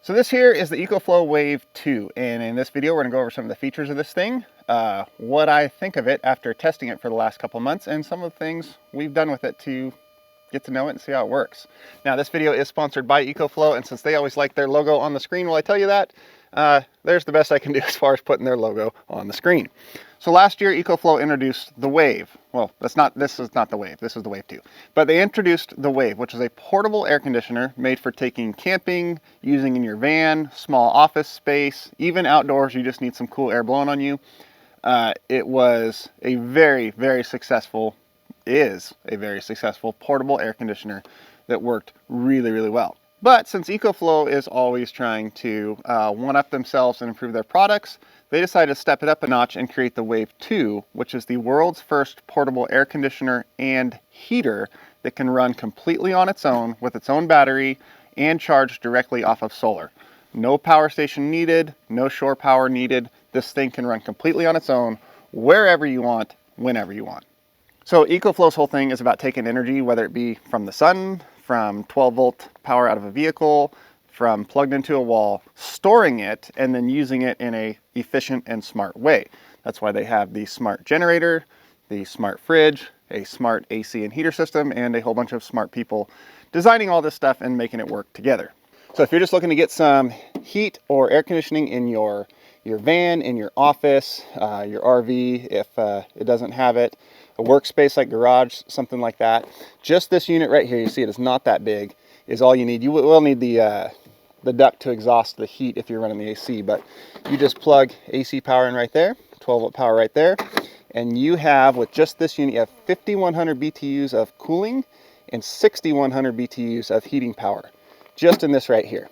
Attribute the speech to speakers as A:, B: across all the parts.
A: So this here is the EcoFlow Wave 2, and in this video we're going to go over some of the features of this thing, what I think of it after testing it for the last couple months, and some of the things we've done with it to get to know it and see how it works. Now this video is sponsored by EcoFlow, and since they always like their logo on the screen while I tell you that, there's the best I can do as far as putting their logo on the screen. So last year EcoFlow introduced the Wave. Well, this is not the Wave, this is the Wave 2. But they introduced the Wave, which is a portable air conditioner made for taking camping, using in your van, small office space, even outdoors. You just need some cool air blowing on you. It was a very successful portable air conditioner that worked really well. But since EcoFlow is always trying to one-up themselves and improve their products, they decided to step it up a notch and create the Wave 2, which is the world's first portable air conditioner and heater that can run completely on its own with its own battery and charge directly off of solar. No power station needed, no shore power needed. This thing can run completely on its own wherever you want, whenever you want. So EcoFlow's whole thing is about taking energy, whether it be from the sun, from 12-volt power out of a vehicle, from plugged into a wall, storing it, and then using it in a efficient and smart way. That's why they have the smart generator, the smart fridge, a smart AC and heater system, and a whole bunch of smart people designing all this stuff and making it work together. So if you're just looking to get some heat or air conditioning in your van, in your office, your RV, if it doesn't have it, a workspace like garage, something like that, just this unit right here, you see it is not that big, is all you need. You will need the duct to exhaust the heat if you're running the AC, but you just plug AC power in right there, 12-volt power right there, and you have, with just this unit, you have 5,100 BTUs of cooling and 6,100 BTUs of heating power, just in this right here.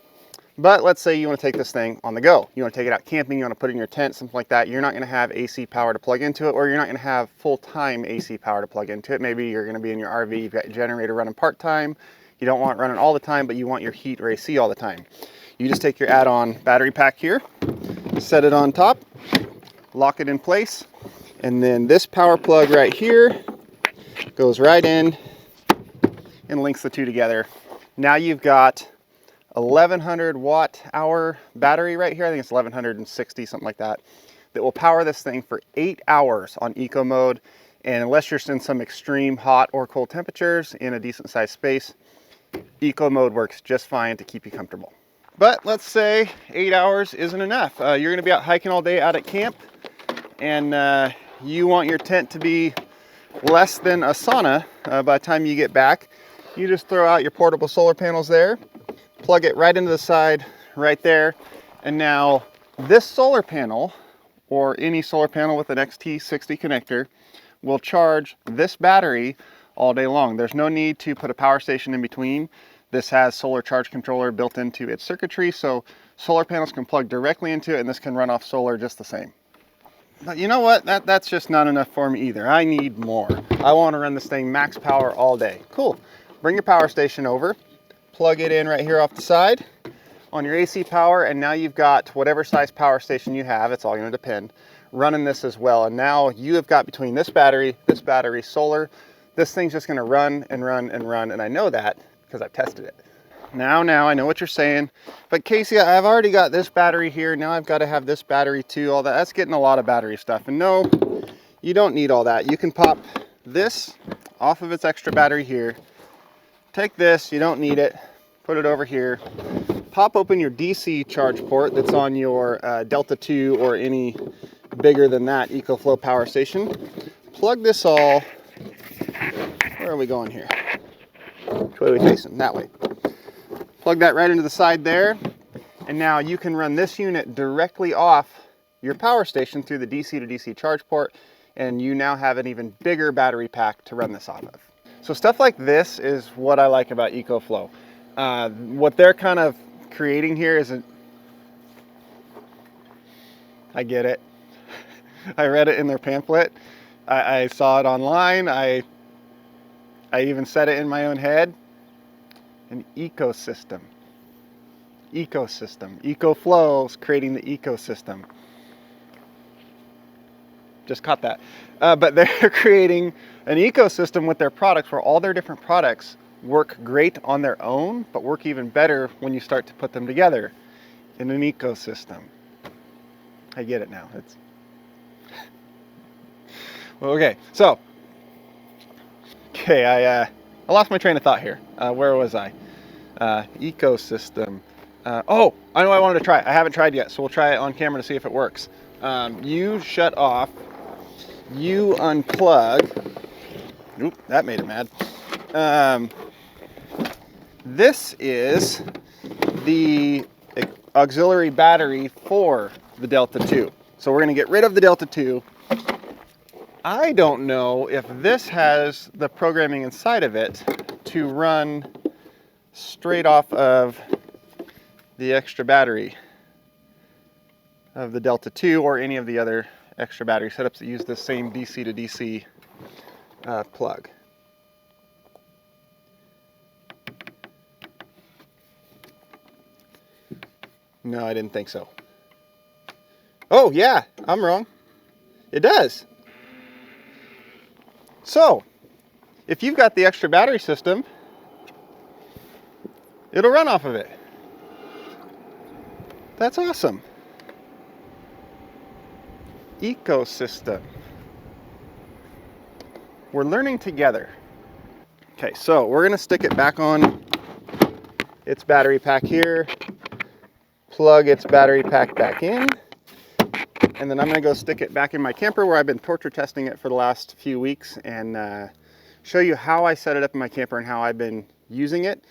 A: But let's say you want to take this thing on the go. You want to take it out camping, you want to put it in your tent, something like that. You're not going to have AC power to plug into it, or you're not going to have full-time AC power to plug into it. Maybe you're going to be in your RV, you've got your generator running part-time. You don't want it running all the time, but you want your heat or AC all the time. You just take your add-on battery pack here, set it on top, lock it in place, and then this power plug right here goes right in and links the two together. Now you've got 1100 watt hour battery right here. I think it's 1160, something like that, that will power this thing for 8 hours on eco mode. And unless you're in some extreme hot or cold temperatures in a decent sized space, eco mode works just fine to keep you comfortable. But let's say 8 hours isn't enough. You're going to be out hiking all day out at camp, and you want your tent to be less than a sauna by the time you get back. You just throw out your portable solar panels there, plug it right into the side right there, and now this solar panel, or any solar panel with an XT60 connector, will charge this battery all day long. There's no need to put a power station in between. This has solar charge controller built into its circuitry, so solar panels can plug directly into it, and this can run off solar just the same. But you know what? That's just not enough for me either. I need more. I want to run this thing max power all day. Cool. Bring your power station over, plug it in right here off the side on your AC power, and now you've got whatever size power station you have, it's all going to depend, running this as well. And now you have got, between this battery, solar, this thing's just going to run and run and run, and I know that because I've tested it. Now I know what you're saying, but Casey, I've already got this battery here, now I've got to have this battery too, all that. That's getting a lot of battery stuff, and no, you don't need all that. You can pop this off of its extra battery here, take this, you don't need it, put it over here, pop open your DC charge port that's on your Delta 2 or any bigger than that EcoFlow power station, plug this all, where are we going here? Which way are we facing? That way. Plug that right into the side there, and now you can run this unit directly off your power station through the DC to DC charge port, and you now have an even bigger battery pack to run this off of. So stuff like this is what I like about EcoFlow. What they're kind of creating here is I get it. I read it in their pamphlet. I saw it online. I even said it in my own head. An ecosystem. EcoFlow is creating the ecosystem. Just caught that. But they're creating an ecosystem with their products where all their different products work great on their own, but work even better when you start to put them together. in an ecosystem. I get it now. It's well, okay. So, okay, I lost my train of thought here. Where was I? Ecosystem. Oh, I know I wanted to try. I haven't tried yet, so we'll try it on camera to see if it works. You shut off. You unplug. Oop, that made it mad. This is the auxiliary battery for the Delta 2. So we're going to get rid of the Delta 2. I don't know if this has the programming inside of it to run straight off of the extra battery of the Delta 2 or any of the other extra battery setups that use the same DC to DC plug. No, I didn't think so. Oh yeah, I'm wrong. It does. So, if you've got the extra battery system, it'll run off of it. That's awesome. Ecosystem. We're learning together. Okay, so we're gonna stick it back on its battery pack here, plug its battery pack back in, and then I'm gonna go stick it back in my camper where I've been torture testing it for the last few weeks and show you how I set it up in my camper and how I've been using it.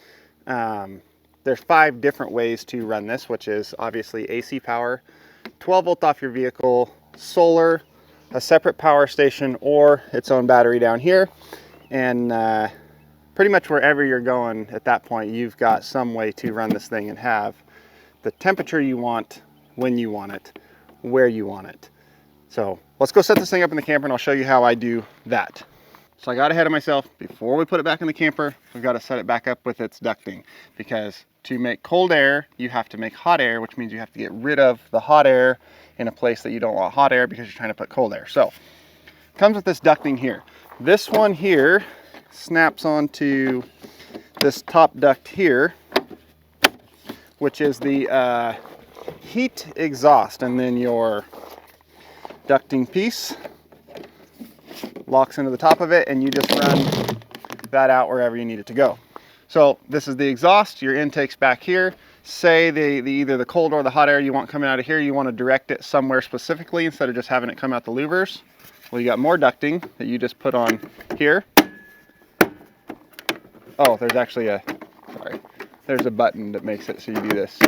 A: There's 5 different ways to run this, which is obviously AC power, 12 volt off your vehicle, solar, a separate power station, or its own battery down here. And pretty much wherever you're going at that point, you've got some way to run this thing and have the temperature you want, when you want it, where you want it. So let's go set this thing up in the camper and I'll show you how I do that. So I got ahead of myself. Before we put it back in the camper, we've got to set it back up with its ducting, because to make cold air, you have to make hot air, which means you have to get rid of the hot air in a place that you don't want hot air because you're trying to put cold air. So it comes with this ducting here. This one here snaps onto this top duct here, which is the heat exhaust, and then your ducting piece locks into the top of it and you just run that out wherever you need it to go. So this is the exhaust, your intake's back here. Say either the cold or the hot air you want coming out of here, you want to direct it somewhere specifically instead of just having it come out the louvers. Well, you got more ducting that you just put on here. Oh, there's actually there's a button that makes it so you do this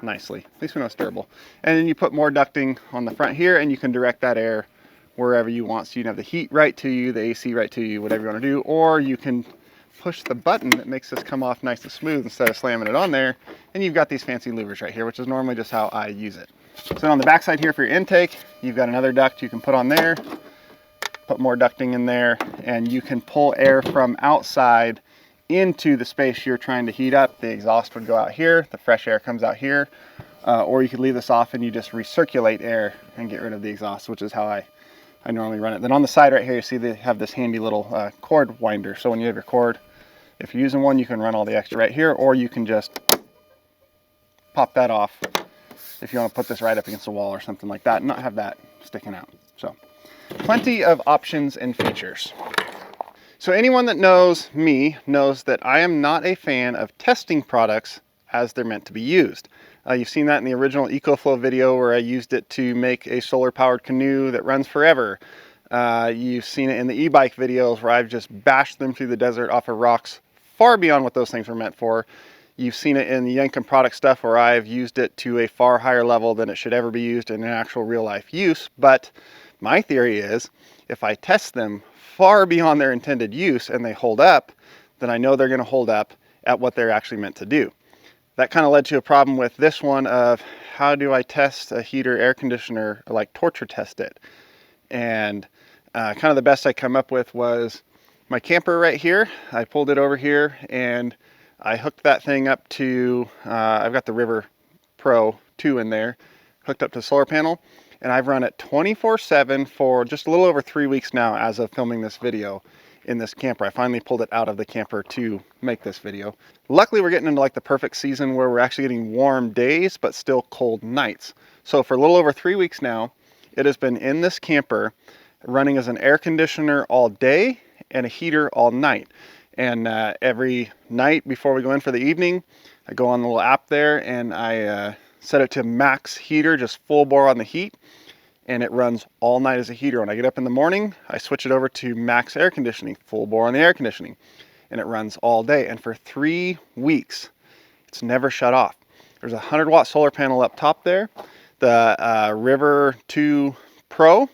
A: nicely. At least we know it's durable. And then you put more ducting on the front here and you can direct that air wherever you want. So you can have the heat right to you, the AC right to you, whatever you want to do, or you can push the button that makes this come off nice and smooth instead of slamming it on there, and you've got these fancy louvers right here, which is normally just how I use it. So then on the back side here for your intake, you've got another duct you can put on there, put more ducting in there, and you can pull air from outside into the space you're trying to heat up. The exhaust would go out here, the fresh air comes out here, or you could leave this off and you just recirculate air and get rid of the exhaust, which is how I normally run it. Then on the side right here, you see they have this handy little cord winder. So when you have your cord, if you're using one, you can run all the extra right here, or you can just pop that off if you want to put this right up against the wall or something like that and not have that sticking out. So plenty of options and features. So anyone that knows me knows that I am not a fan of testing products as they're meant to be used. You've seen that in the original EcoFlow video where I used it to make a solar powered canoe that runs forever. You've seen it in the e-bike videos where I've just bashed them through the desert off of rocks far beyond what those things were meant for. You've seen it in the Yankum product stuff where I've used it to a far higher level than it should ever be used in an actual real life use. But my theory is if I test them far beyond their intended use and they hold up, then I know they're going to hold up at what they're actually meant to do. That kind of led to a problem with this one of how do I test a heater air conditioner, like torture test it. And kind of the best I come up with was my camper right here. I pulled it over here and I hooked that thing up to, I've got the River Pro 2 in there, hooked up to the solar panel, and I've run it 24/7 for just a little over 3 weeks now as of filming this video. in this camper. I finally pulled it out of the camper to make this video. Luckily, we're getting into like the perfect season where we're actually getting warm days, but still cold nights. So for a little over 3 weeks now, it has been in this camper running as an air conditioner all day and a heater all night. And every night before we go in for the evening, I go on the little app there and I set it to max heater, just full bore on the heat. And it runs all night as a heater. When I get up in the morning, I switch it over to max air conditioning, full bore on the air conditioning, and it runs all day. And for 3 weeks, it's never shut off. There's a 100-watt solar panel up top there, the River 2 Pro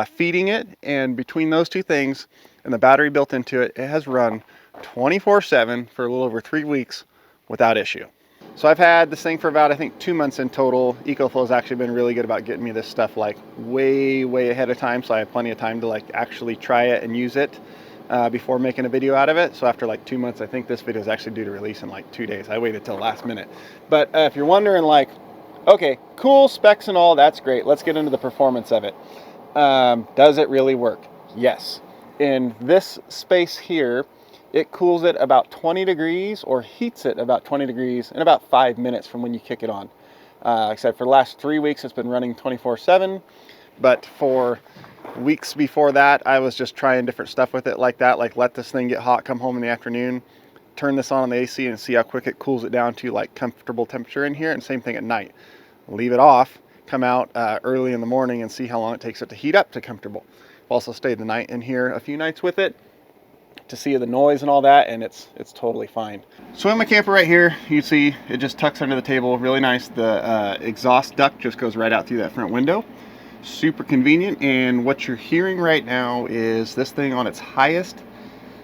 A: feeding it, and between those two things and the battery built into it, it has run 24/7 for a little over 3 weeks without issue. So I've had this thing for about, I think, 2 months in total. EcoFlow's actually been really good about getting me this stuff like way ahead of time, so I have plenty of time to like actually try it and use it before making a video out of it. So after like 2 months, I think this video is actually due to release in like 2 days. I waited till last minute. But if you're wondering, like, okay, cool specs and all, that's great. Let's get into the performance of it. Does it really work? Yes. In this space here, it cools it about 20 degrees or heats it about 20 degrees in about 5 minutes from when you kick it on. Like I said, for the last 3 weeks, it's been running 24/7. But for weeks before that, I was just trying different stuff with it like that. Like let this thing get hot, come home in the afternoon, turn this on the AC and see how quick it cools it down to like comfortable temperature in here. And same thing at night. Leave it off, come out early in the morning and see how long it takes it to heat up to comfortable. I've also stayed the night in here a few nights with it to see the noise and all that, and it's totally fine. So in my camper right here, you see it just tucks under the table, really nice. The exhaust duct just goes right out through that front window. Super convenient, and what you're hearing right now is this thing on its highest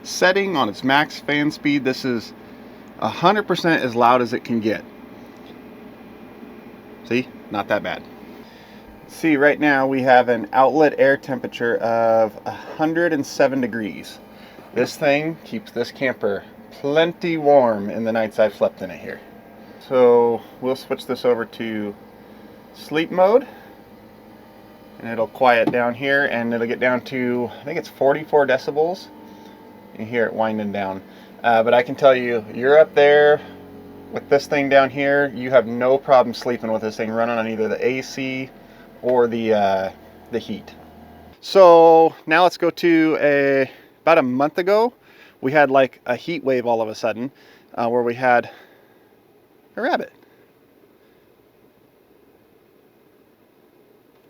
A: setting, on its max fan speed. This is 100% as loud as it can get. See, not that bad. See, right now we have an outlet air temperature of 107 degrees. This thing keeps this camper plenty warm in the nights I've slept in it here. So we'll switch this over to sleep mode, and it'll quiet down here, and it'll get down to, I think it's 44 decibels. You hear it winding down. But I can tell you, you're up there with this thing down here, you have no problem sleeping with this thing running on either the AC or the heat. So now let's go to about a month ago, we had like a heat wave all of a sudden where we had a rabbit.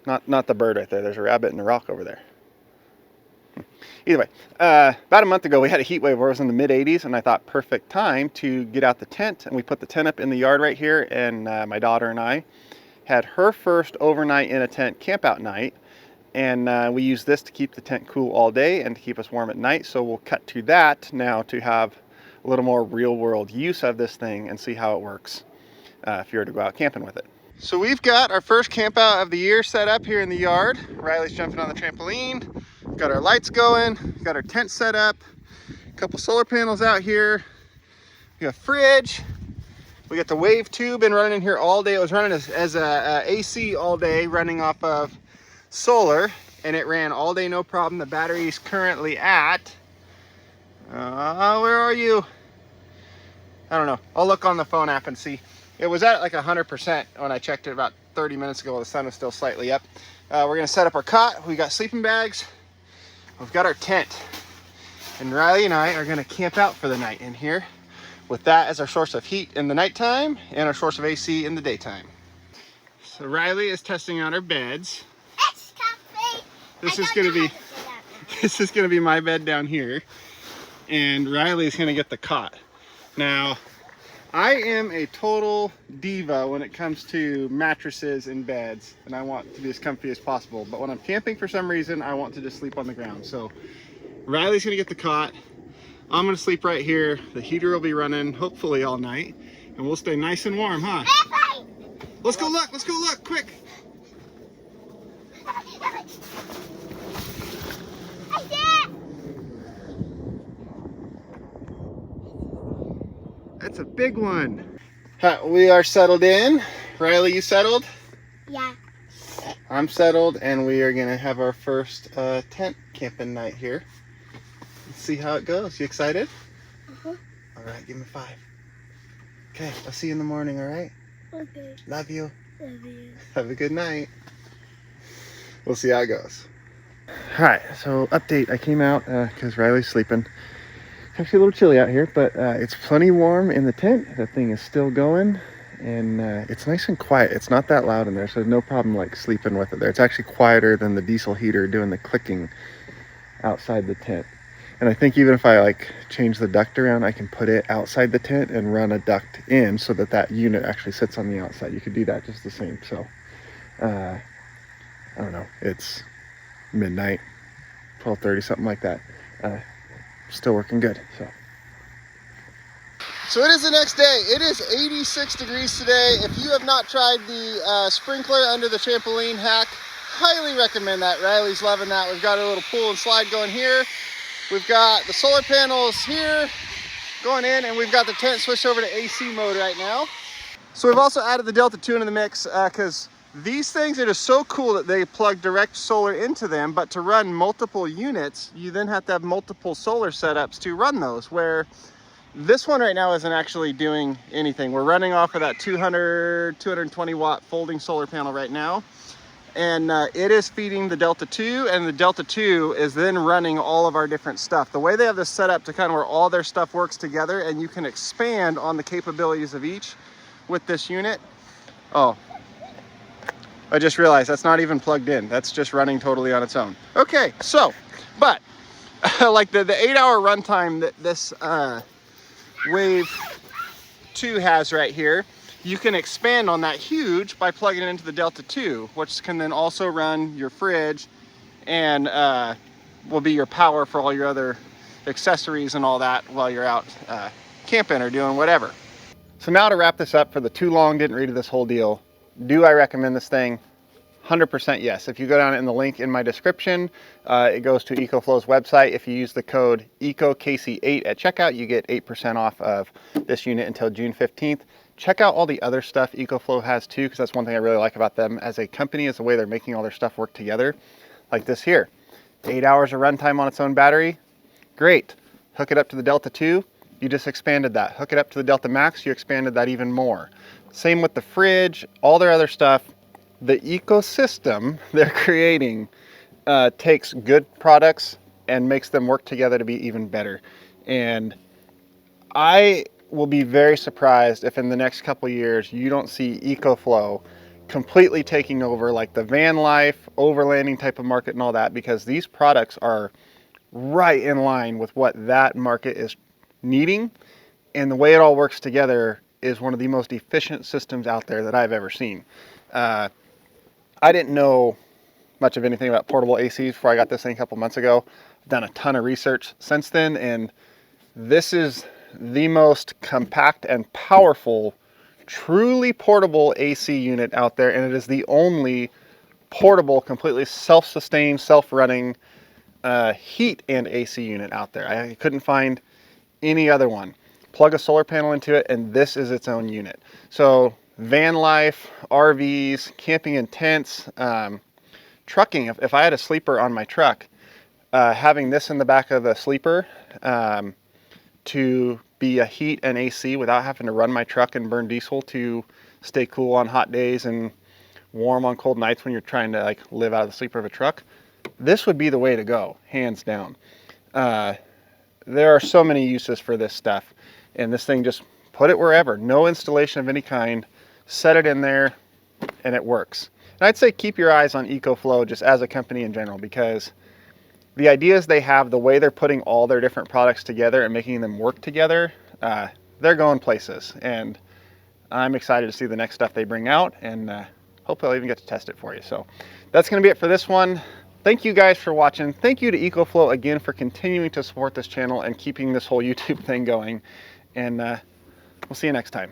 A: Not the bird right there. There's a rabbit and a rock over there. Either way, about a month ago, we had a heat wave where it was in the mid 80s, and I thought perfect time to get out the tent. And we put the tent up in the yard right here, and my daughter and I had her first overnight in a tent camp out night. And we use this to keep the tent cool all day and to keep us warm at night. So we'll cut to that now to have a little more real world use of this thing and see how it works if you were to go out camping with it. So we've got our first camp out of the year set up here in the yard. Riley's jumping on the trampoline. We've got our lights going. We've got our tent set up. A couple solar panels out here. We got a fridge. We got the Wave 2 been running in here all day. It was running as a AC all day, running off of solar, and it ran all day no problem. The battery is currently at where are you? I don't know. I'll look on the phone app and see. It was at like 100% when I checked it about 30 minutes ago while the sun was still slightly up. We're gonna set up our cot. We got sleeping bags. We've got our tent, and Riley and I are gonna camp out for the night in here with that as our source of heat in the nighttime and our source of AC in the daytime. So Riley is testing out our beds. This is gonna be my bed down here, and Riley's gonna get the cot. Now, I am a total diva when it comes to mattresses and beds, and I want to be as comfy as possible. But when I'm camping, for some reason, I want to just sleep on the ground. So Riley's gonna get the cot. I'm gonna sleep right here. The heater will be running hopefully all night, and we'll stay nice and warm, huh? Let's go look, quick. That's a big one. We are settled in. Riley, you settled?
B: Yeah.
A: I'm settled, and we are gonna have our first tent camping night here. see how it goes. You excited?
B: Uh-huh.
A: All right, give me 5. Okay, I'll see you in the morning, all right?
B: Okay.
A: Love you.
B: Love you.
A: Have a good night. We'll see how it goes. All right, so update. I came out because Riley's sleeping. It's actually a little chilly out here, but it's plenty warm in the tent. That thing is still going, and it's nice and quiet. It's not that loud in there, so no problem like sleeping with it there. It's actually quieter than the diesel heater doing the clicking outside the tent. And I think even if I like change the duct around, I can put it outside the tent and run a duct in so that that unit actually sits on the outside. You could do that just the same. So I don't know, it's midnight, 12:30, something like that. Still working good. So it is the next day. It is 86 degrees today. If you have not tried the sprinkler under the trampoline hack, highly recommend that. Riley's loving that. We've got a little pool and slide going here. We've got the solar panels here going in, and we've got the tent switched over to AC mode right now. So we've also added the Delta 2 into the mix because these things are just so cool that they plug direct solar into them, but to run multiple units, you then have to have multiple solar setups to run those, where this one right now isn't actually doing anything. We're running off of that 220 watt folding solar panel right now. And it is feeding the Delta 2, and the Delta 2 is then running all of our different stuff. The way they have this set up to kind of where all their stuff works together, and you can expand on the capabilities of each with this unit. Oh, I just realized that's not even plugged in. That's just running totally on its own. Okay, so, but like the 8-hour runtime that this Wave 2 has right here, you can expand on that huge by plugging it into the Delta 2, which can then also run your fridge and will be your power for all your other accessories and all that while you're out camping or doing whatever. So now to wrap this up for the too long didn't read this whole deal, do I recommend this thing? 100% yes. If you go down in the link in my description, it goes to EcoFlow's website. If you use the code EcoKC8 at checkout, you get 8% off of this unit until June 15th. Check out all the other stuff EcoFlow has too, because that's one thing I really like about them as a company, is the way they're making all their stuff work together. Like this here, 8 hours of runtime on its own battery, great. Hook it up to the Delta 2, you just expanded that. Hook it up to the Delta Max, you expanded that even more. Same with the fridge, all their other stuff. The ecosystem they're creating takes good products and makes them work together to be even better. And I will be very surprised if in the next couple years you don't see EcoFlow completely taking over like the van life, overlanding type of market and all that, because these products are right in line with what that market is needing. And the way it all works together is one of the most efficient systems out there that I've ever seen. I didn't know much of anything about portable ACs before I got this thing a couple months ago. I've done a ton of research since then, and this is the most compact and powerful, truly portable AC unit out there, and it is the only portable, completely self-sustained, self-running heat and AC unit out there. I couldn't find any other one. Plug a solar panel into it, and this is its own unit. So van life, RVs, camping in tents, trucking. If I had a sleeper on my truck, having this in the back of the sleeper to be a heat and AC without having to run my truck and burn diesel to stay cool on hot days and warm on cold nights when you're trying to like live out of the sleeper of a truck, this would be the way to go, hands down. There are so many uses for this stuff, and this thing, just put it wherever, no installation of any kind, set it in there, and it works. And I'd say keep your eyes on EcoFlow just as a company in general, because the ideas they have, the way they're putting all their different products together and making them work together, they're going places. And I'm excited to see the next stuff they bring out, and hopefully I'll even get to test it for you. So that's going to be it for this one. Thank you guys for watching. Thank you to EcoFlow again for continuing to support this channel and keeping this whole YouTube thing going. And we'll see you next time.